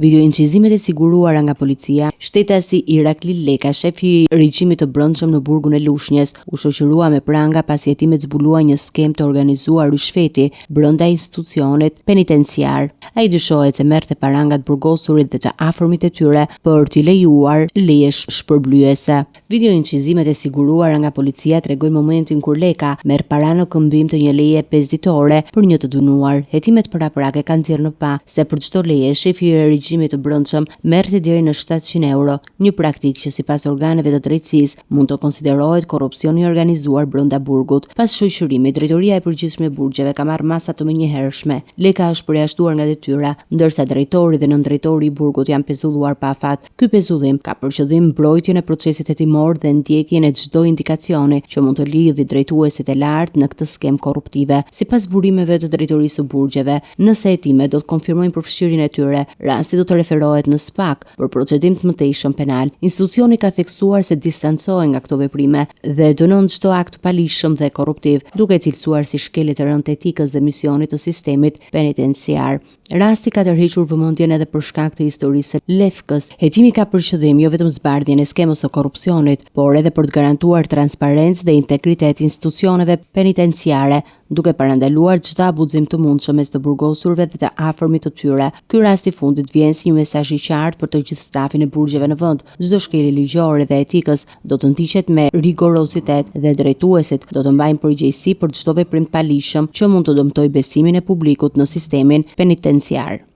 Video incizimet e siguruara nga policia, shtetasi Irakli Leka, shefi i regjimit të brendshëm në burgun e Lushnjës, u shoqërua me pranga pasi hetimet zbulua një skem të organizuar rishfeti brenda institucionit penitenciar. Ai dyshohet se merrte parangat burgosurit dhe të afërmit e tyre për t'i lejuar leje shpërblyese. Video incizimet e siguruara nga policia tregojnë momentin kur Leka merr para në këmbim të një leje 5 ditore për një të dënuar. Hetimet paraprake kanë nxjerrë në pa se për çdo leje shefi i regjimit të brendshëm merrte deri në 700 euro, një praktikë që sipas organeve të drejtësisë mund të konsiderohet korrupsion i organizuar brenda burgut. Pas shoqërimit, drejtoria e përgjithshme e burgjeve ka marrë masa të menjëhershme. Leka është përjashtuar nga detyra, ndërsa drejtori dhe nëndrejtori i burgut janë pezulluar pa afat. Ky pezullim ka për qëllim mbrojtjen e procesit hetimor dhe ndjekjen e çdo indikacioni që mund të lidhë drejtuesit e lartë në këtë skem korruptive. Sipas burimeve të drejtorisë së burgjeve, nëse hetimet do të konfirmojnë përfshirjen e tyre, rasti do të referohet në SPAK për procedim të mëtejshëm penal. Institucioni ka theksuar se distancohet nga këto veprime dhe dënon çdo akt palishëm dhe korruptiv, duke cilësuar si shkelje të rëndë të etikës dhe misionit të sistemit penitenciar. Rasti ka tërhequr vëmendjen edhe për shkak të historisë së Lefkës. Hetimi ka për qëllim jo vetëm zbardhjen e skemës së korrupsionit, por edhe për të garantuar transparencë dhe integritet institucioneve penitenciare, duke parandaluar çdo abuzim të mundshëm mes të burgosurve dhe të afërmit të tyre. Ky rast i fundit vjen si një mesazh i qartë për të gjithë stafin e burgjeve në vend. Çdo shkelje ligjore dhe etikës do të ndiqet me rigorozitet dhe drejtuesit do të mbajnë përgjegjësi për çdo veprim të palishëm që mund të dëmtojë besimin e publikut në sistemin penitenciar.